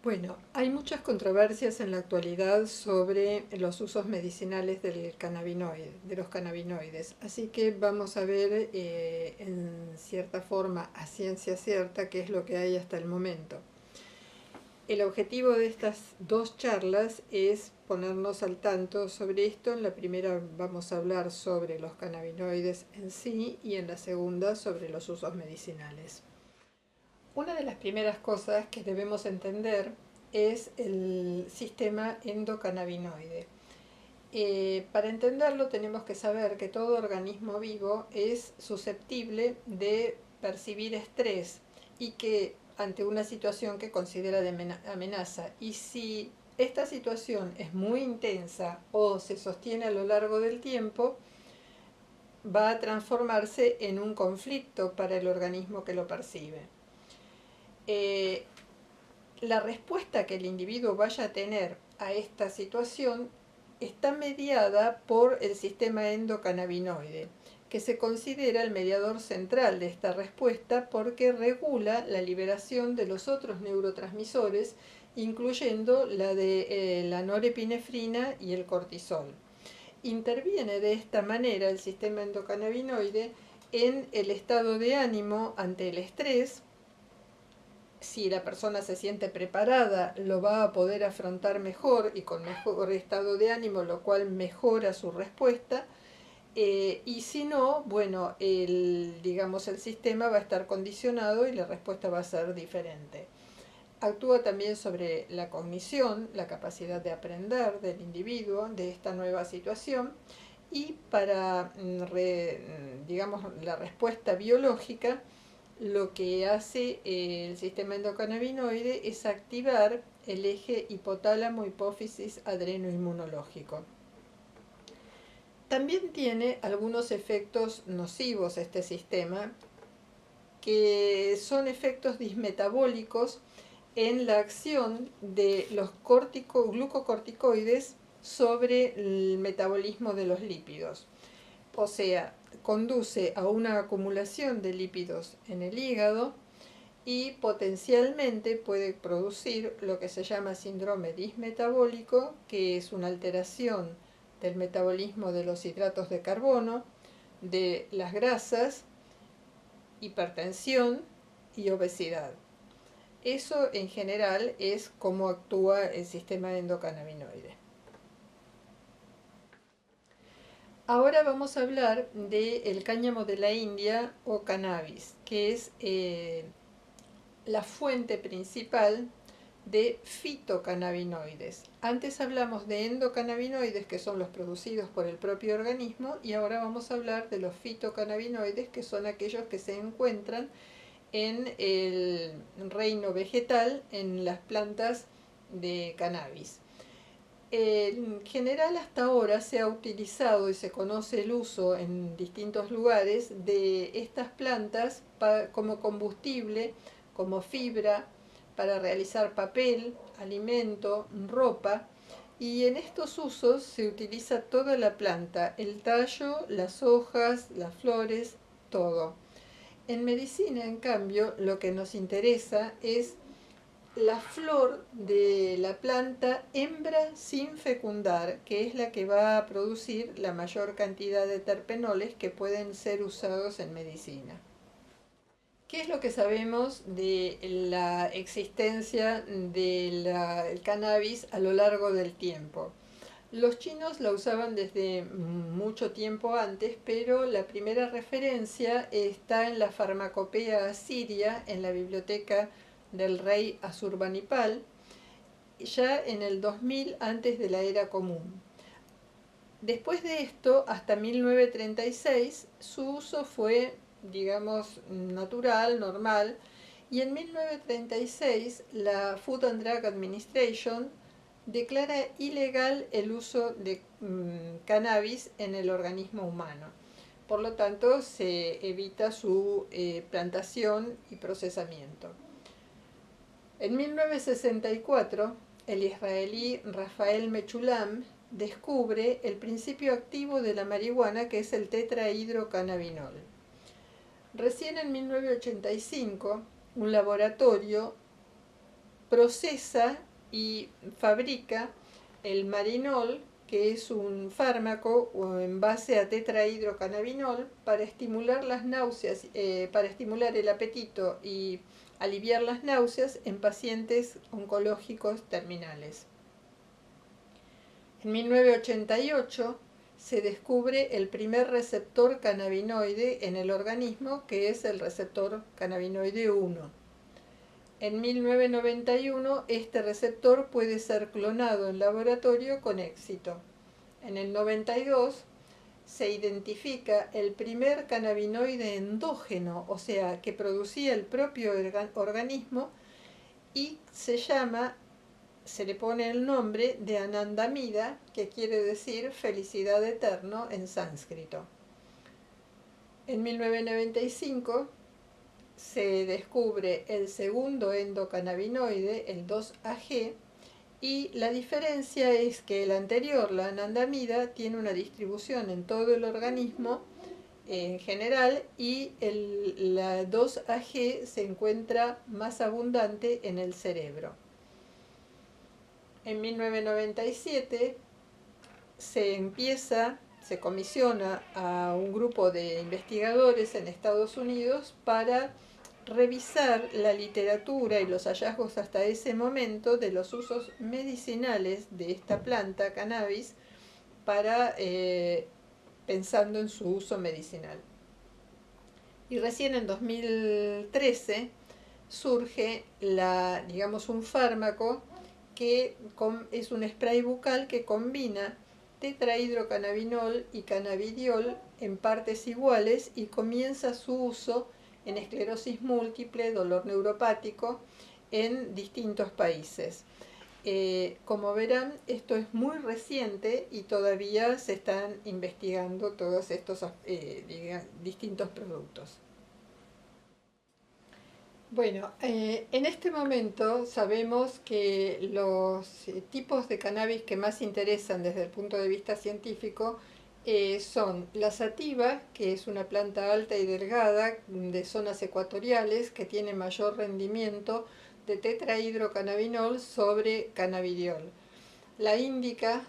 Bueno, hay muchas controversias en la actualidad sobre los usos medicinales del cannabinoide, de los cannabinoides, así que vamos a ver en cierta forma, a ciencia cierta, qué es lo que hay hasta el momento. El objetivo de estas dos charlas es ponernos al tanto sobre esto. En la primera vamos a hablar sobre los cannabinoides en sí y en la segunda sobre los usos medicinales. Una de las primeras cosas que debemos entender es el sistema endocannabinoide. Para entenderlo tenemos que saber que todo organismo vivo es susceptible de percibir estrés y que ante una situación que considera de amenaza, y si esta situación es muy intensa o se sostiene a lo largo del tiempo, va a transformarse en un conflicto para el organismo que lo percibe. La respuesta que el individuo vaya a tener a esta situación está mediada por el sistema endocannabinoide, que se considera el mediador central de esta respuesta porque regula la liberación de los otros neurotransmisores, incluyendo la de la norepinefrina y el cortisol. Interviene de esta manera el sistema endocannabinoide en el estado de ánimo ante el estrés. Si la persona se siente preparada, lo va a poder afrontar mejor y con mejor estado de ánimo, lo cual mejora su respuesta. Y si no, bueno, digamos, el sistema va a estar condicionado y la respuesta va a ser diferente. Actúa también sobre la cognición, la capacidad de aprender del individuo de esta nueva situación, y para, digamos, la respuesta biológica, lo que hace el sistema endocannabinoide es activar el eje hipotálamo-hipófisis-adreno-inmunológico. También tiene algunos efectos nocivos este sistema, que son efectos dismetabólicos en la acción de los glucocorticoides sobre el metabolismo de los lípidos. O sea, conduce a una acumulación de lípidos en el hígado y potencialmente puede producir lo que se llama síndrome dismetabólico, que es una alteración del metabolismo de los hidratos de carbono, de las grasas, hipertensión y obesidad. Eso en general es cómo actúa el sistema endocannabinoide. Ahora vamos a hablar del cáñamo de la India o cannabis, que es la fuente principal de fitocannabinoides. Antes hablamos de endocannabinoides, que son los producidos por el propio organismo, y ahora vamos a hablar de los fitocannabinoides, que son aquellos que se encuentran en el reino vegetal, en las plantas de cannabis. En general hasta ahora se ha utilizado y se conoce el uso en distintos lugares de estas plantas como combustible, como fibra, para realizar papel, alimento, ropa, y en estos usos se utiliza toda la planta, el tallo, las hojas, las flores, todo. En medicina, en cambio, lo que nos interesa es la flor de la planta hembra sin fecundar, que es la que va a producir la mayor cantidad de terpenoles que pueden ser usados en medicina. ¿Qué es lo que sabemos de la existencia del cannabis a lo largo del tiempo? Los chinos la usaban desde mucho tiempo antes, pero la primera referencia está en la Farmacopea asiria, en la biblioteca del rey Asurbanipal, ya en el 2000 antes de la era común. Después de esto, hasta 1936, su uso fue, digamos, natural, normal, y en 1936 la Food and Drug Administration declara ilegal el uso de cannabis en el organismo humano. Por lo tanto, se evita su plantación y procesamiento. En 1964, el israelí Rafael Mechulam descubre el principio activo de la marihuana, que es el tetrahidrocannabinol. Recién en 1985, un laboratorio procesa y fabrica el Marinol, que es un fármaco en base a tetrahidrocannabinol para estimular las náuseas, para estimular el apetito y aliviar las náuseas en pacientes oncológicos terminales. En 1988 se descubre el primer receptor cannabinoide en el organismo, que es el receptor cannabinoide 1. En 1991 este receptor puede ser clonado en laboratorio con éxito. En el 92 se identifica el primer cannabinoide endógeno, o sea, que producía el propio organismo, y se le pone el nombre de Anandamida, que quiere decir felicidad eterno en sánscrito. En 1995 se descubre el segundo endocannabinoide, el 2-AG, y la diferencia es que el anterior, la anandamida, tiene una distribución en todo el organismo en general, y la 2-AG se encuentra más abundante en el cerebro. En 1997 se comisiona a un grupo de investigadores en Estados Unidos para revisar la literatura y los hallazgos hasta ese momento de los usos medicinales de esta planta, cannabis, pensando en su uso medicinal. Y recién en 2013 surge un fármaco que es un spray bucal que combina tetrahidrocannabinol y cannabidiol en partes iguales y comienza su uso en esclerosis múltiple, dolor neuropático, en distintos países. Como verán, esto es muy reciente y todavía se están investigando todos estos distintos productos. Bueno, en este momento sabemos que los tipos de cannabis que más interesan desde el punto de vista científico son la sativa, que es una planta alta y delgada de zonas ecuatoriales que tiene mayor rendimiento de tetrahidrocannabinol sobre cannabidiol. La índica,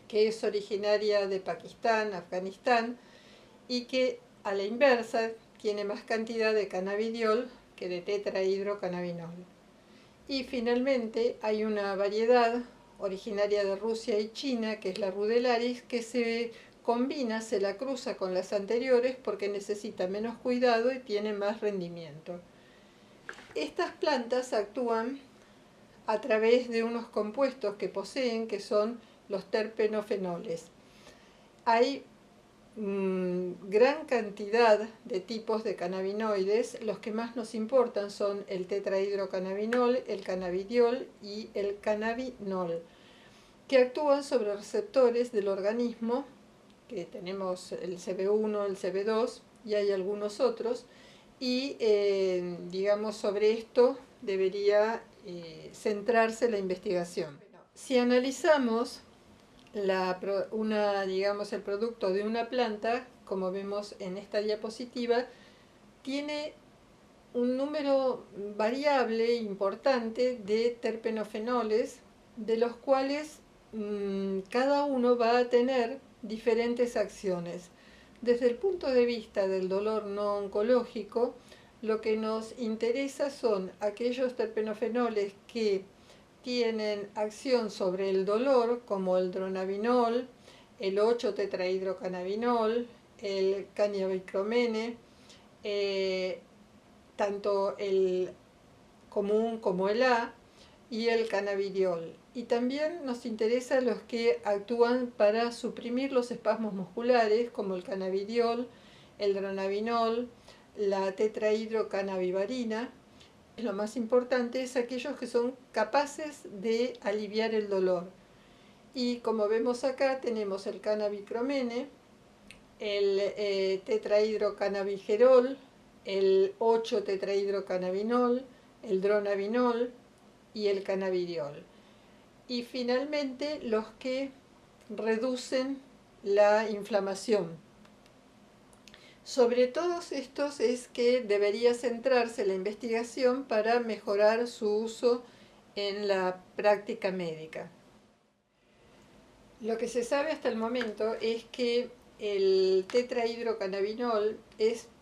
que es originaria de Pakistán, Afganistán, y que a la inversa tiene más cantidad de cannabidiol que de tetrahidrocannabinol. Y finalmente hay una variedad originaria de Rusia y China, que es la Rudelaris, que se la cruza con las anteriores porque necesita menos cuidado y tiene más rendimiento. Estas plantas actúan a través de unos compuestos que poseen, que son los terpenofenoles. Hay gran cantidad de tipos de cannabinoides. Los que más nos importan son el tetrahidrocannabinol, el cannabidiol y el cannabinol, que actúan sobre receptores del organismo, que tenemos el CB1, el CB2 y hay algunos otros, y sobre esto debería centrarse la investigación. Si analizamos el producto de una planta, como vemos en esta diapositiva, tiene un número variable importante de terpenofenoles, de los cuales cada uno va a tener diferentes acciones. Desde el punto de vista del dolor no oncológico, lo que nos interesa son aquellos terpenofenoles que tienen acción sobre el dolor, como el dronabinol, el 8-tetrahidrocannabinol, el cannabicromene, tanto el común como el A, y el cannabidiol. Y también nos interesa los que actúan para suprimir los espasmos musculares, como el cannabidiol, el dronabinol, la tetrahidrocannabivarina. Lo más importante es aquellos que son capaces de aliviar el dolor. Y como vemos acá, tenemos el cannabicromene, el tetrahidrocannabigerol, el 8-tetrahidrocannabinol, el dronabinol y el cannabidiol. Y finalmente los que reducen la inflamación. Sobre todos estos es que debería centrarse la investigación para mejorar su uso en la práctica médica. Lo que se sabe hasta el momento es que el tetrahidrocannabinol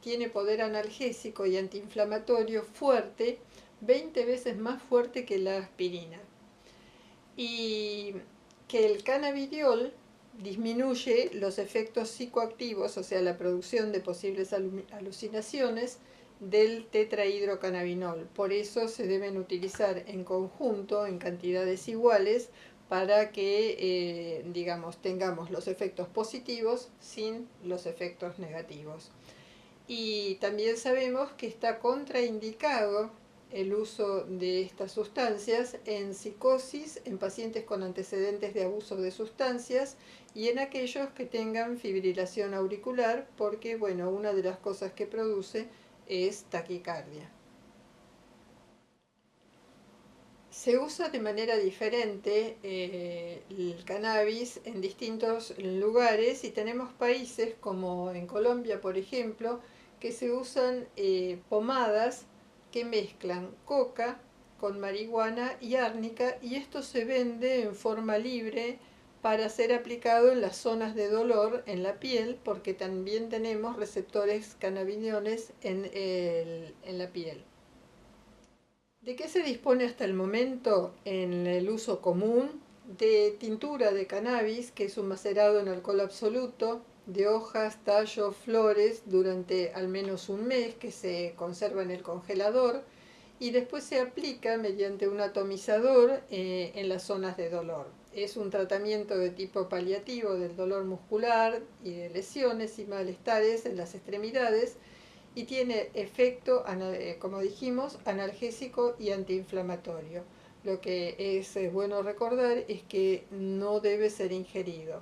tiene poder analgésico y antiinflamatorio fuerte, 20 veces más fuerte que la aspirina. Y que el cannabidiol disminuye los efectos psicoactivos, o sea, la producción de posibles alucinaciones del tetrahidrocannabinol. Por eso se deben utilizar en conjunto, en cantidades iguales, para que, digamos, tengamos los efectos positivos sin los efectos negativos. Y también sabemos que está contraindicado el uso de estas sustancias en psicosis, en pacientes con antecedentes de abuso de sustancias y en aquellos que tengan fibrilación auricular, porque, bueno, una de las cosas que produce es taquicardia. Se usa de manera diferente el cannabis en distintos lugares y tenemos países como en Colombia, por ejemplo, que se usan pomadas que mezclan coca con marihuana y árnica, y esto se vende en forma libre para ser aplicado en las zonas de dolor en la piel, porque también tenemos receptores cannabinoides en la piel. ¿De qué se dispone hasta el momento en el uso común? De tintura de cannabis, que es un macerado en alcohol absoluto, de hojas, tallos, flores, durante al menos un mes, que se conserva en el congelador, y después se aplica mediante un atomizador en las zonas de dolor. Es un tratamiento de tipo paliativo del dolor muscular y de lesiones y malestares en las extremidades, y tiene efecto, como dijimos, analgésico y antiinflamatorio. Lo que es bueno recordar es que no debe ser ingerido.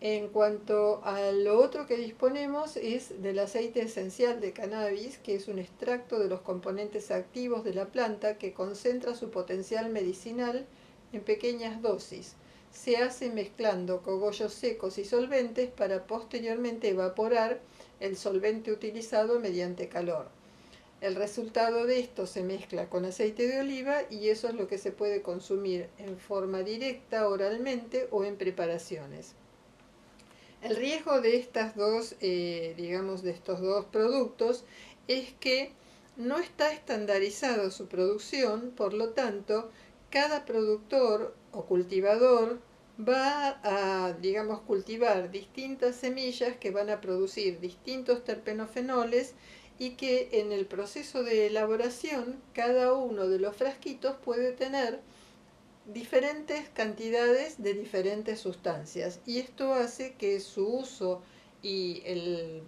En cuanto a lo otro que disponemos es del aceite esencial de cannabis, que es un extracto de los componentes activos de la planta que concentra su potencial medicinal en pequeñas dosis. Se hace mezclando cogollos secos y solventes para posteriormente evaporar el solvente utilizado mediante calor. El resultado de esto se mezcla con aceite de oliva y eso es lo que se puede consumir en forma directa, oralmente o en preparaciones. El riesgo de estas dos, digamos, de estos dos productos es que no está estandarizado su producción, por lo tanto, cada productor o cultivador va a, digamos, cultivar distintas semillas que van a producir distintos terpenofenoles y que en el proceso de elaboración cada uno de los frasquitos puede tener diferentes cantidades de diferentes sustancias, y esto hace que su uso y el,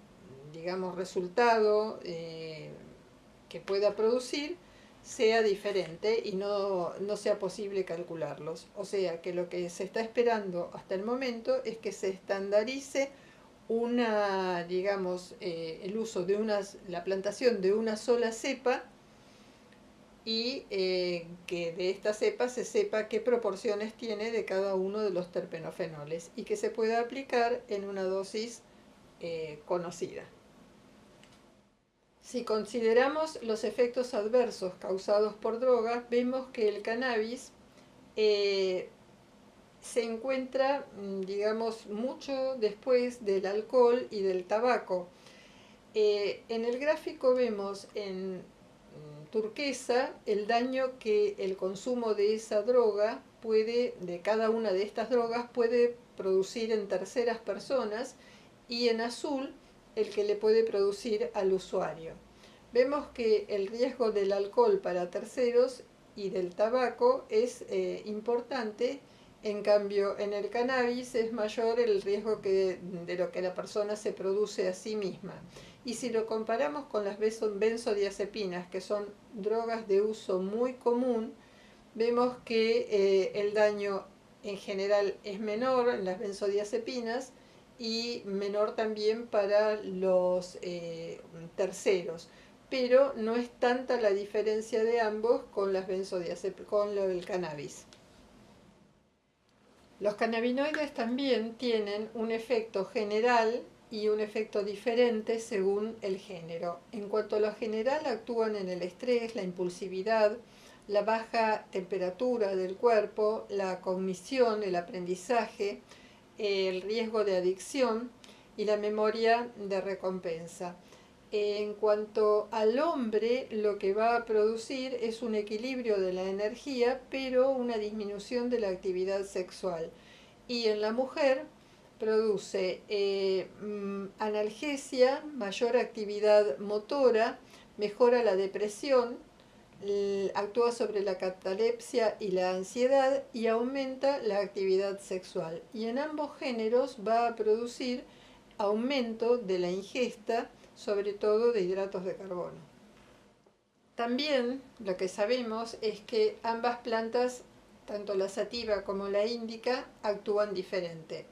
digamos, resultado que pueda producir sea diferente y no sea posible calcularlos. O sea que lo que se está esperando hasta el momento es que se estandarice digamos, el uso de la plantación de una sola cepa, y que de esta cepa se sepa qué proporciones tiene de cada uno de los terpenofenoles y que se pueda aplicar en una dosis conocida. Si consideramos los efectos adversos causados por drogas, vemos que el cannabis se encuentra, digamos, mucho después del alcohol y del tabaco. En el gráfico vemos en turquesa el daño que el consumo de esa droga de cada una de estas drogas, puede producir en terceras personas, y en azul el que le puede producir al usuario. Vemos que el riesgo del alcohol para terceros y del tabaco es importante. En cambio, en el cannabis es mayor el riesgo de lo que la persona se produce a sí misma. Y si lo comparamos con las benzodiazepinas, que son drogas de uso muy común, vemos que el daño en general es menor en las benzodiazepinas y menor también para los terceros, pero no es tanta la diferencia de ambos con con el cannabis. Los cannabinoides también tienen un efecto general y un efecto diferente según el género. En cuanto a lo general, actúan en el estrés, la impulsividad, la baja temperatura del cuerpo, la cognición, el aprendizaje, el riesgo de adicción y la memoria de recompensa. En cuanto al hombre, lo que va a producir es un equilibrio de la energía, pero una disminución de la actividad sexual. Y en la mujer produce analgesia, mayor actividad motora, mejora la depresión, actúa sobre la catalepsia y la ansiedad y aumenta la actividad sexual. Y en ambos géneros va a producir aumento de la ingesta, sobre todo de hidratos de carbono. También lo que sabemos es que ambas plantas, tanto la sativa como la índica, actúan diferente.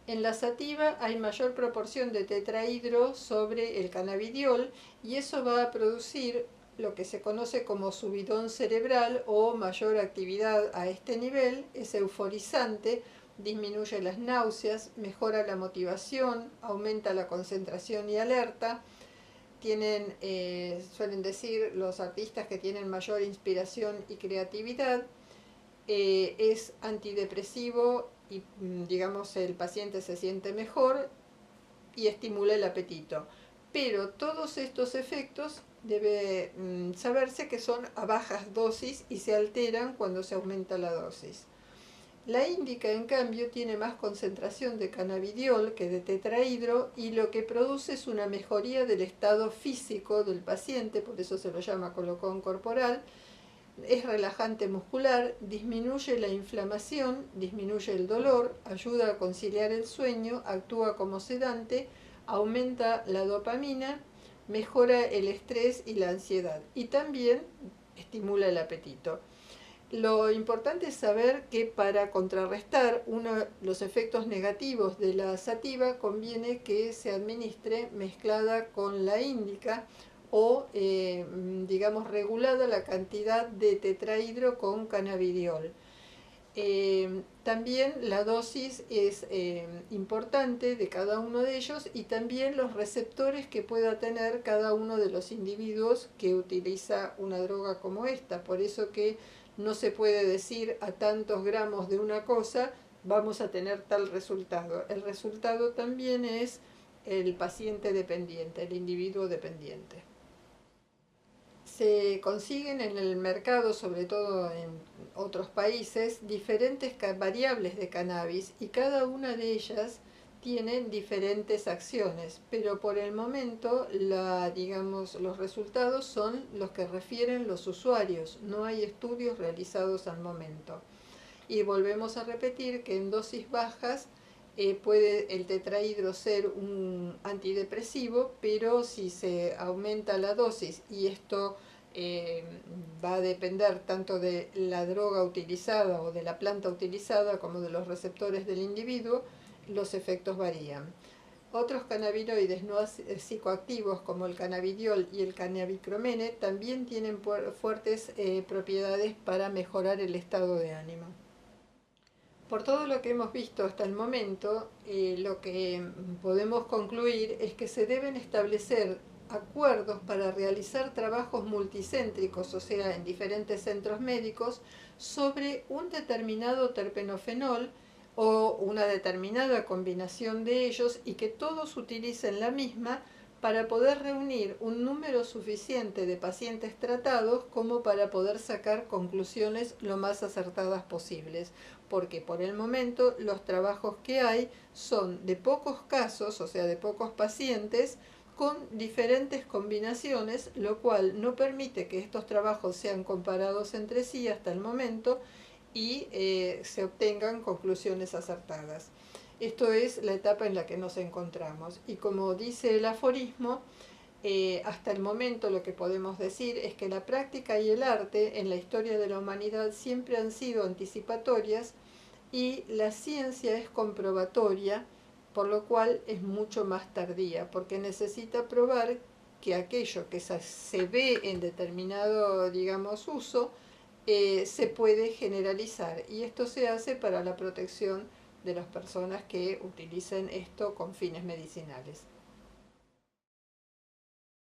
En la sativa hay mayor proporción de tetrahidro sobre el cannabidiol y eso va a producir lo que se conoce como subidón cerebral o mayor actividad a este nivel. Es euforizante, disminuye las náuseas, mejora la motivación, aumenta la concentración y alerta. Suelen decir los artistas que tienen mayor inspiración y creatividad. Es antidepresivo y digamos el paciente se siente mejor y estimula el apetito. Pero todos estos efectos debe saberse que son a bajas dosis y se alteran cuando se aumenta la dosis. La índica, en cambio, tiene más concentración de cannabidiol que de tetrahidro y lo que produce es una mejoría del estado físico del paciente, por eso se lo llama colocón corporal. Es relajante muscular, disminuye la inflamación, disminuye el dolor, ayuda a conciliar el sueño, actúa como sedante, aumenta la dopamina, mejora el estrés y la ansiedad y también estimula el apetito. Lo importante es saber que para contrarrestar los efectos negativos de la sativa conviene que se administre mezclada con la índica o, digamos, regulada la cantidad de tetrahidro con cannabidiol. También la dosis es importante de cada uno de ellos y también los receptores que pueda tener cada uno de los individuos que utiliza una droga como esta. Por eso que no se puede decir a tantos gramos de una cosa vamos a tener tal resultado. El resultado también es el paciente dependiente, el individuo dependiente. Se consiguen en el mercado, sobre todo en otros países, diferentes variables de cannabis y cada una de ellas tiene diferentes acciones, pero por el momento los resultados son los que refieren los usuarios, no hay estudios realizados al momento. Y volvemos a repetir que en dosis bajas puede el tetrahidro ser un antidepresivo, pero si se aumenta la dosis y esto va a depender tanto de la droga utilizada o de la planta utilizada como de los receptores del individuo, los efectos varían. Otros cannabinoides no psicoactivos como el cannabidiol y el cannabicromene también tienen fuertes propiedades para mejorar el estado de ánimo. Por todo lo que hemos visto hasta el momento, lo que podemos concluir es que se deben establecer acuerdos para realizar trabajos multicéntricos, o sea, en diferentes centros médicos, sobre un determinado terpenofenol o una determinada combinación de ellos y que todos utilicen la misma para poder reunir un número suficiente de pacientes tratados como para poder sacar conclusiones lo más acertadas posibles, porque por el momento los trabajos que hay son de pocos casos, o sea, de pocos pacientes, con diferentes combinaciones, lo cual no permite que estos trabajos sean comparados entre sí hasta el momento y se obtengan conclusiones acertadas. Esto es la etapa en la que nos encontramos. Y como dice el aforismo, hasta el momento lo que podemos decir es que la práctica y el arte en la historia de la humanidad siempre han sido anticipatorias y la ciencia es comprobatoria, por lo cual es mucho más tardía, porque necesita probar que aquello que se ve en determinado, digamos, uso, se puede generalizar. Y esto se hace para la protección de las personas que utilicen esto con fines medicinales.